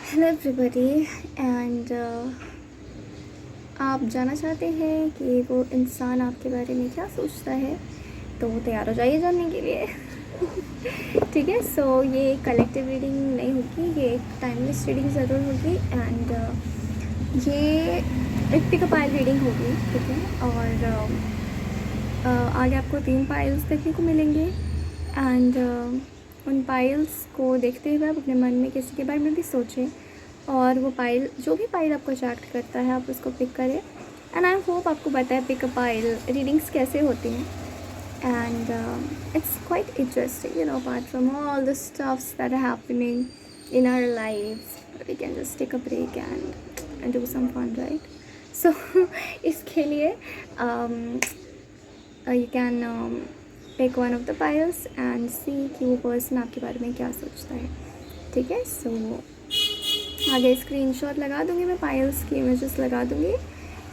Hello everybody and आप जानना चाहते हैं कि वो इंसान आपके बारे में क्या सोचता है, तो तैयार हो जाइए जानने के लिए। ठीक है, सो ये कलेक्टिव रीडिंग नहीं होगी, ये एक टाइमलेस रीडिंग ज़रूर होगी एंड ये एक पिकअप पाइल रीडिंग होगी। ठीक है, और आगे आपको 3 पाइल्स देखने को मिलेंगे एंड उन पाइल्स को देखते हुए आप अपने मन में किसी के बारे में भी सोचें और वो पाइल, जो भी पाइल आपको अट्रैक्ट करता है, आप उसको पिक करें। एंड आई होप आपको पता है पिक अ पाइल रीडिंग्स कैसे होती हैं and it's quite interesting, apart from all the stuffs that are happening in our lives, we can just take a break and do some fun, right? So इसके लिए you can pick one of the piles and see कि वो person आपके बारे में क्या सोचता है। ठीक है, सो आगे स्क्रीनशॉट लगा दूँगी, मैं पाइल्स की इमेजेस लगा दूँगी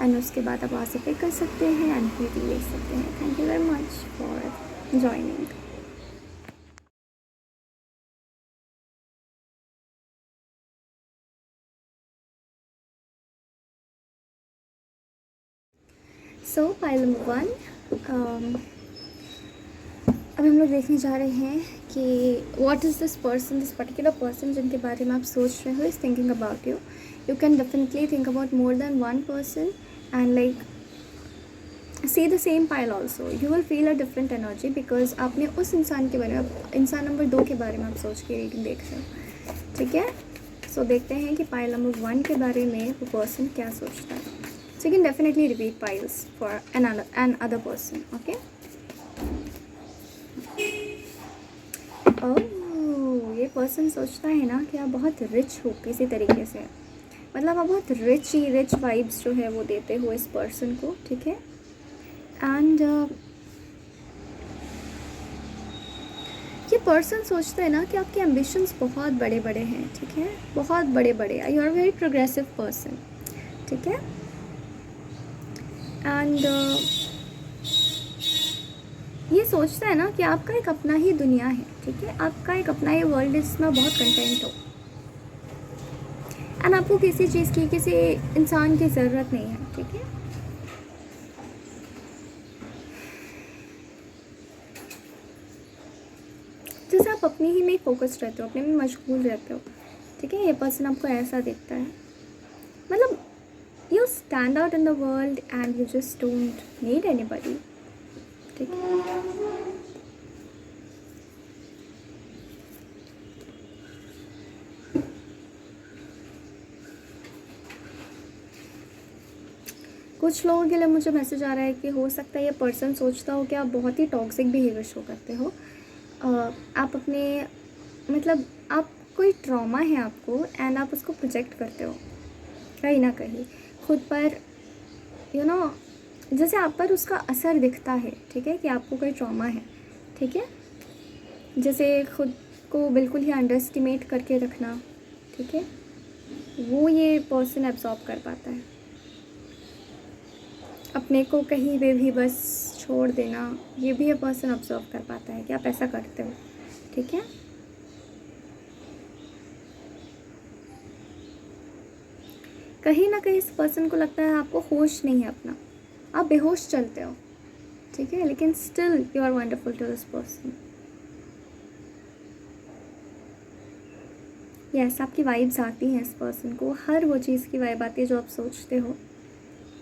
एंड उसके बाद आप वहाँ से पिक कर सकते हैं एंड रीडिंग देख सकते हैं। Thank you very much for joining. So pile number 1, अब हम लोग देखने जा रहे हैं कि what is this particular person जिनके बारे में आप सोच रहे हो is thinking about you. You can definitely think about more than one person and like see the same pile also, you will feel a different energy because आपने उस इंसान के बारे में, इंसान नंबर 2 के बारे में आप सोच के रीडिंग देख रहे हो। ठीक है, सो देखते हैं कि पाइल नंबर 1 के बारे में वो पर्सन क्या सोचता है। So you can definitely repeat piles for another person. Okay, oh, ये पर्सन सोचता है ना कि आप बहुत रिच हो किसी तरीके से, मतलब आप बहुत रिच वाइब्स जो है वो देते हो इस पर्सन को। ठीक है, एंड ये पर्सन सोचता है ना कि आपके एम्बिशंस बहुत बड़े बड़े हैं। ठीक है, बहुत बड़े बड़े, you are very progressive person. ठीक है, एंड ये सोचता है ना कि आपका एक अपना ही दुनिया है। ठीक है, आपका एक अपना ही वर्ल्ड है जिसमें बहुत कंटेंट हो एंड आपको किसी चीज़ की, किसी इंसान की ज़रूरत नहीं है। ठीक है, जैसे आप अपनी ही में फोकस्ड रहते हो, अपने में मशगूल रहते हो। ठीक है, ये पर्सन आपको ऐसा देखता है, मतलब you stand out in the world and you just don't need anybody। ठीक है, कुछ लोगों के लिए मुझे मैसेज आ रहा है कि हो सकता है ये पर्सन सोचता हो कि आप बहुत ही टॉक्सिक बिहेवियर शो करते हो। आप अपने, मतलब आप कोई ट्रॉमा है आपको एंड आप उसको प्रोजेक्ट करते हो कहीं ना कहीं खुद पर, जैसे आप पर उसका असर दिखता है। ठीक है, कि आपको कोई ट्रॉमा है। ठीक है, जैसे खुद को बिल्कुल ही अंडर एस्टिमेट करके रखना। ठीक है, वो ये पर्सन एब्जॉर्ब कर पाता है। अपने को कहीं पे भी बस छोड़ देना, ये भी ये पर्सन ऑब्जर्व कर पाता है कि आप ऐसा करते हो। ठीक है, कहीं ना कहीं इस पर्सन को लगता है आपको होश नहीं है अपना, आप बेहोश चलते हो। ठीक है, लेकिन still you are wonderful to this person. Yes, आपकी वाइब्स आती हैं इस पर्सन को, हर वो चीज़ की वाइब आती है जो आप सोचते हो।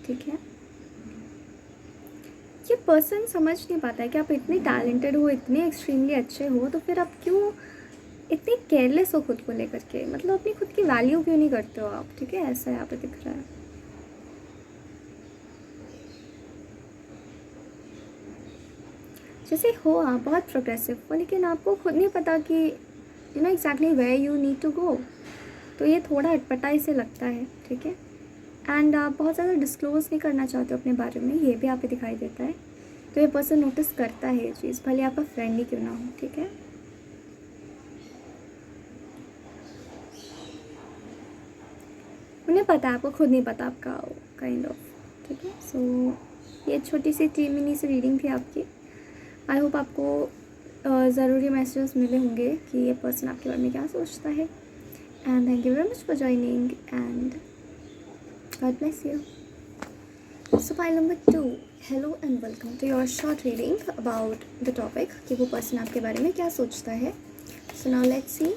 ठीक है, ये पर्सन समझ नहीं पाता है कि आप इतने टैलेंटेड हो, इतने एक्सट्रीमली अच्छे हो, तो फिर आप क्यों इतने केयरलेस हो खुद को लेकर के, मतलब अपनी खुद की वैल्यू क्यों नहीं करते हो आप। ठीक है, ऐसा यहाँ पे दिख रहा है। जैसे हो आप बहुत प्रोग्रेसिव हो, लेकिन आपको खुद नहीं पता कि exactly where you need to go, तो ये थोड़ा अटपटा से लगता है। ठीक है, एंड आप बहुत ज़्यादा डिस्क्लोज़ नहीं करना चाहते हो अपने बारे में, ये भी यहाँ पे दिखाई देता है। तो ये पर्सन नोटिस करता है ये चीज़, भले आपका फ्रेंड ही क्यों ना हो। ठीक है, उन्हें पता है, आपको खुद नहीं पता आपका काइंड ऑफ। ठीक है, सो ये छोटी सी 3 मिनी सी रीडिंग थी आपकी। आई होप आपको ज़रूरी मैसेजेस मिले होंगे कि ये पर्सन आपके बारे में क्या सोचता है and thank you very much for joining, and God bless you. So file number 2, hello and welcome to your short reading about the topic कि वो पर्सन आपके बारे में क्या सोचता है. So now let's see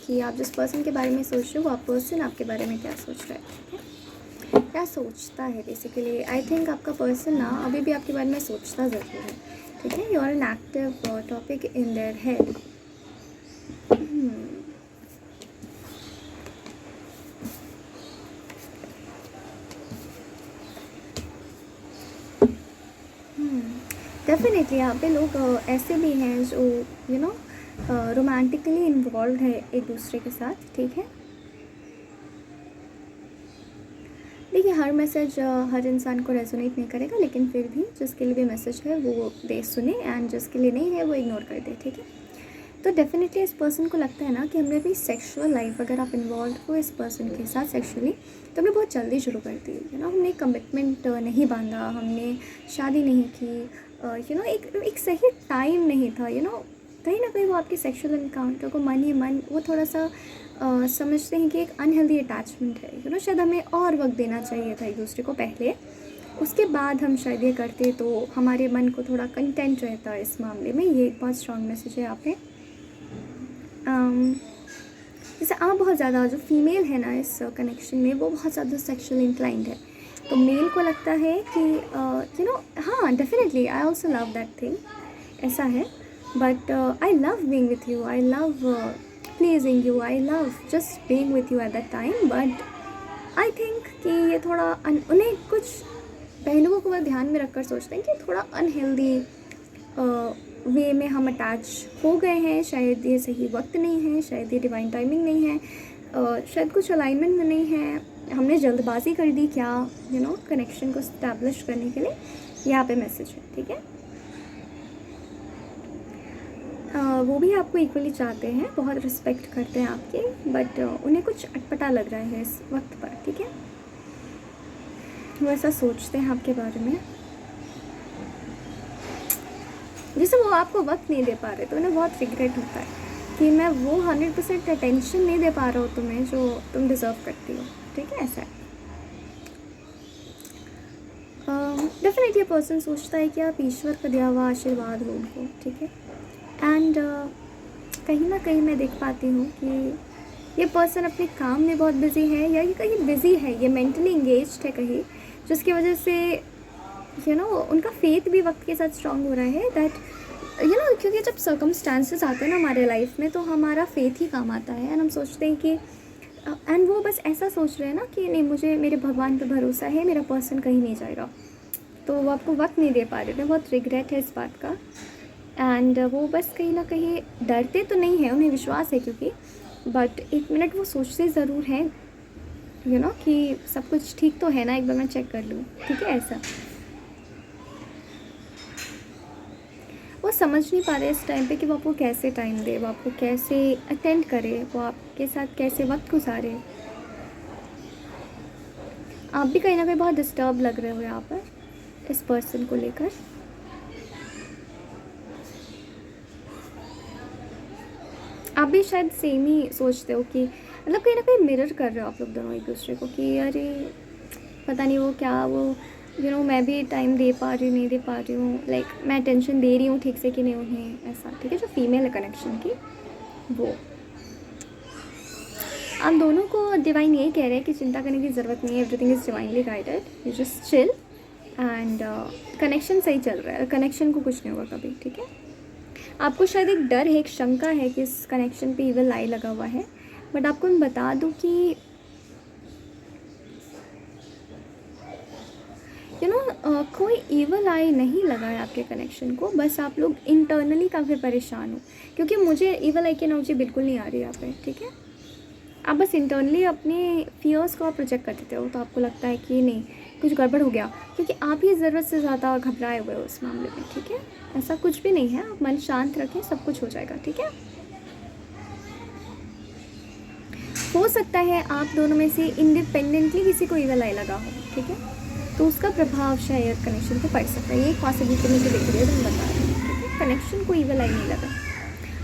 कि आप जिस पर्सन के बारे में सोच रहे हो वो पर्सन आपके बारे में क्या सोच रहा है. ठीक है, क्या सोचता है बेसिकली. आई थिंक आपका पर्सन ना अभी भी आपके बारे में सोचता ज़रूर है. ठीक है, you are an active topic in their head. Definitely यहाँ पे लोग ऐसे भी हैं जो यू नो रोमांटिकली इन्वॉल्व है एक दूसरे के साथ. ठीक है, देखिए हर मैसेज हर इंसान को रेजोनेट नहीं करेगा, लेकिन फिर भी जिसके लिए भी मैसेज है वो दे सुने, एंड जिसके लिए नहीं है वो इग्नोर कर दे. ठीक है, तो डेफिनेटली इस पर्सन को लगता है ना कि हमने अपनी सेक्सुअल लाइफ, अगर आप इन्वॉल्व हो इस पर्सन के साथ सेक्सुअली, तो हमने बहुत जल्दी शुरू कर दी. यू नो, हमने कमिटमेंट नहीं बांधा, हमने शादी नहीं की. यू नो, एक सही टाइम नहीं था. यू नो, कहीं ना कहीं वो आपके सेक्सुअल इनकाउंटर को मन ही मन वो थोड़ा सा समझते हैं कि एक अनहेल्दी अटैचमेंट है. यू नो, शायद हमें और वक्त देना चाहिए था एक दूसरे को पहले, उसके बाद हम शायद ये करते तो हमारे मन को थोड़ा कंटेंट रहता इस मामले में. ये एक बहुत स्ट्रॉन्ग मैसेज है यहाँ पे. जैसे आप बहुत ज़्यादा, जो फीमेल है ना इस कनेक्शन में, वो बहुत ज़्यादा सेक्सुअल इंक्लाइंड है, तो मेल को लगता है कि यू नो, हाँ definitely I also love that thing, ऐसा है. But I love being with you, I love pleasing you, I love just being with you at that time. But I think कि ये थोड़ा उन्हें कुछ पहलुओं को वह ध्यान में रखकर सोचते हैं कि थोड़ा अनहेल्दी वे में हम अटैच हो गए हैं. शायद ये सही वक्त नहीं है, शायद ये डिवाइन टाइमिंग नहीं है, शायद कुछ अलाइनमेंट में नहीं है, हमने जल्दबाजी कर दी क्या, यू नो, कनेक्शन को इस्टेब्लिश करने के लिए. यहाँ पे मैसेज है. ठीक है, वो भी आपको इक्वली चाहते हैं, बहुत रिस्पेक्ट करते हैं आपके, बट उन्हें कुछ अटपटा लग रहा है इस वक्त पर. ठीक है, वो ऐसा सोचते हैं आपके बारे में, जैसे वो आपको वक्त नहीं दे पा रहे, तो उन्हें बहुत रिग्रेट होता है कि मैं वो 100% अटेंशन नहीं दे पा रहा हूँ तुम्हें जो तुम डिज़र्व करती हो. ठीक है, ऐसा है. डेफिनेटली ये पर्सन सोचता है कि आप ईश्वर का दिया हुआ आशीर्वाद हो उनको. ठीक है, एंड कहीं ना कहीं मैं देख पाती हूँ कि ये पर्सन अपने काम में बहुत बिजी है, या ये कहीं बिजी है, ये मेंटली इंगेज्ड है कहीं, जिसकी वजह से यू नो उनका फेथ भी वक्त के साथ स्ट्रांग हो रहा है. दैट यू नो, क्योंकि जब सर्कमस्टांसेस आते हैं ना हमारे लाइफ में, तो हमारा फेथ ही काम आता है, एंड हम सोचते हैं कि एंड वो बस ऐसा सोच रहे हैं ना कि नहीं, मुझे मेरे भगवान पे भरोसा है, मेरा पर्सन कहीं नहीं जाएगा, तो वो आपको वक्त नहीं दे पा रहे. उन्हें बहुत रिग्रेट है इस बात का, एंड वो बस कहीं ना कहीं डरते तो नहीं है, उन्हें विश्वास है क्योंकि, बट एक मिनट वो सोचते ज़रूर हैं यू नो कि सब कुछ ठीक तो है ना, एक बार मैं चेक कर लूँ. ठीक है, ऐसा वो समझ नहीं पा रहे इस टाइम पे कि वो आपको कैसे टाइम दे, वो आपको कैसे अटेंड करे, वो आपके साथ कैसे वक्त गुजारे. आप भी कहीं ना कहीं बहुत डिस्टर्ब लग रहे हो यहाँ पर इस पर्सन को लेकर. आप भी शायद सेम ही सोचते हो कि मतलब कहीं ना कहीं मिरर कर रहे हो आप लोग दोनों एक दूसरे को कि अरे पता नहीं वो क्या, वो यू नो मैं भी टाइम दे पा रही हूँ नहीं दे पा रही हूँ, लाइक मैं टेंशन दे रही हूँ ठीक से कि नहीं उन्हें, ऐसा. ठीक है, जो फीमेल है कनेक्शन की, वो आप दोनों को डिवाइन यही कह रहे हैं कि चिंता करने की ज़रूरत नहीं है, everything is divinely guided, you just chill, and connection सही चल रहा है, कनेक्शन को कुछ नहीं होगा कभी. ठीक है, आपको शायद एक डर है, एक शंका है कि इस कनेक्शन पे इविल आई लगा हुआ है, बट आपको मैं बता दूँ कि यू नो कोई इवल आई नहीं लगा है आपके कनेक्शन को, बस आप लोग इंटरनली काफ़ी परेशान हो, क्योंकि मुझे इवल आई की एनर्जी बिल्कुल नहीं आ रही यहाँ पे. ठीक है, आप बस इंटरनली अपने फियर्स को आप प्रोजेक्ट कर देते हो, तो आपको लगता है कि नहीं कुछ गड़बड़ हो गया, क्योंकि आप ही ज़रूरत से ज़्यादा घबराए हुए हो उस मामले में. ठीक है, ऐसा कुछ भी नहीं है, आप मन शांत रखें, सब कुछ हो जाएगा. ठीक है, हो सकता है आप दोनों में से इंडिपेंडेंटली किसी को इवल आई लगा हो. ठीक है, तो उसका प्रभाव शायद कनेक्शन को पड़ सकता है, ये एक पॉसिबिलिटी मुझे दिख रही है, तो मैं बता रही हूँ. ठीक है, कनेक्शन को इवल आई नहीं लगा,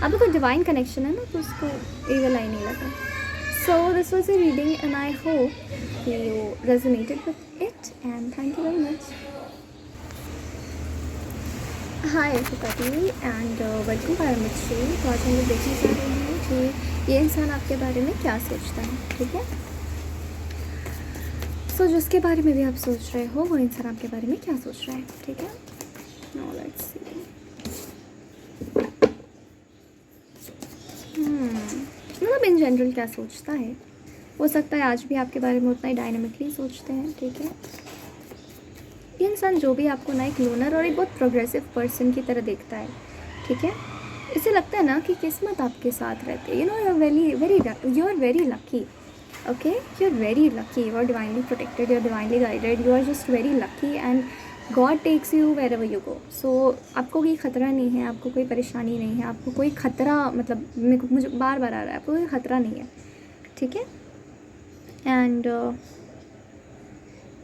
अब कोई डिवाइन कनेक्शन है ना, तो उसको इवल आई नहीं लगा. सो this was a reading and I hope you resonated with it, and thank you very much. Hi everybody and welcome to Mitri। तो आज हम लोग देखने जा रहे हैं कि ये इंसान आपके बारे में क्या सोचता है, ठीक है। सो जिसके बारे में भी आप सोच रहे हो वो इंसान आपके बारे में क्या सोच रहा है, ठीक है। Now let's see. मतलब इन जनरल क्या सोचता है। हो सकता है आज भी आपके बारे में उतना ही डायनामिकली सोचते हैं, ठीक है। ये इंसान जो भी आपको ना एक लोनर और एक बहुत प्रोग्रेसिव पर्सन की तरह देखता है, ठीक है। इसे लगता है ना कि किस्मत आपके साथ रहती है। You know you are very lucky, okay. You are very lucky, you are divinely protected, you are divinely guided, you are just very lucky and God takes you wherever you go. So आपको कोई ख़तरा नहीं है, आपको कोई परेशानी नहीं है, आपको कोई ख़तरा, मतलब मुझे बार बार आ रहा है, आपको कोई ख़तरा नहीं है, ठीक है। एंड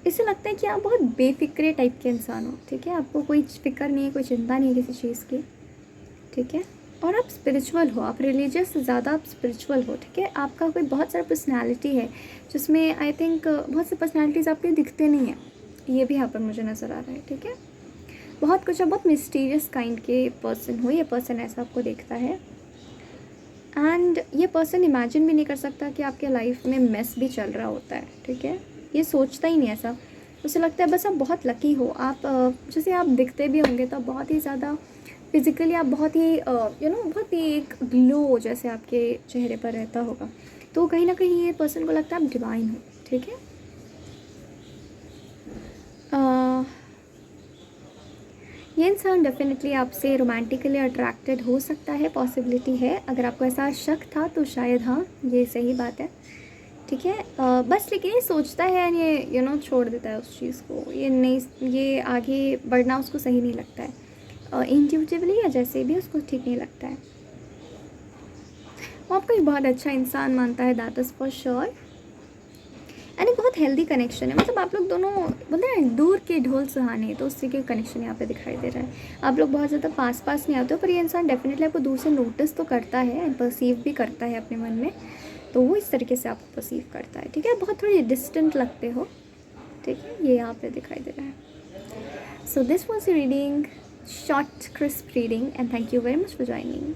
इससे लगता है कि आप बहुत बेफिक्रे टाइप के इंसान हो, ठीक है। आपको कोई फिक्र नहीं है, कोई चिंता नहीं है किसी चीज़ की, ठीक है। और आप स्पिरिचुअल हो, आप रिलीजियस से ज़्यादा आप स्पिरिचुअल हो, ठीक है। आपका कोई बहुत सारा पर्सनैलिटी है जिसमें आई थिंक बहुत से पर्सनैलिटीज़ आपके दिखते नहीं हैं, ये भी यहाँ पर मुझे नज़र आ रहा है, ठीक है। बहुत कुछ आप बहुत मिस्टीरियस काइंड के पर्सन हो, ये पर्सन ऐसा आपको देखता है। एंड ये पर्सन इमेजिन भी नहीं कर सकता कि आपके लाइफ में मेस भी चल रहा होता है, ठीक है। ये सोचता ही नहीं ऐसा, उसे लगता है बस आप बहुत लकी हो। आप जैसे आप दिखते भी होंगे तो आप बहुत ही ज़्यादा फिज़िकली आप बहुत ही बहुत ही एक ग्लो जैसे आपके चेहरे पर रहता होगा, तो कहीं ना कहीं ये पर्सन को लगता है आप डिवाइन हो, ठीक है। ये इंसान डेफिनेटली आपसे रोमांटिकली अट्रैक्टेड हो सकता है, पॉसिबिलिटी है। अगर आपको ऐसा शक था तो शायद हाँ ये सही बात है, ठीक है। बस लेकिन ये सोचता है एंड ये छोड़ देता है उस चीज़ को। ये आगे बढ़ना उसको सही नहीं लगता है, इंट्यूटिवली या जैसे भी उसको ठीक नहीं लगता है। वो आपको एक बहुत अच्छा इंसान मानता है, that is for sure. And एक बहुत हेल्दी कनेक्शन है, मतलब आप लोग दोनों बोलते हैं दूर के ढोल सुहाने, तो उससे के कनेक्शन यहाँ पे दिखाई दे रहा है। आप लोग बहुत ज़्यादा पास नहीं आते हो, पर ये इंसान डेफिनेटली आपको दूर से नोटिस तो करता है एंड परसीव भी करता है अपने मन में, तो वो इस तरीके से आपको परसीव करता है, ठीक है। बहुत थोड़ी डिस्टेंट लगते हो, ठीक है, ये यहाँ पे दिखाई दे रहा है। So this was reading, short crisp reading, and thank you very much for joining.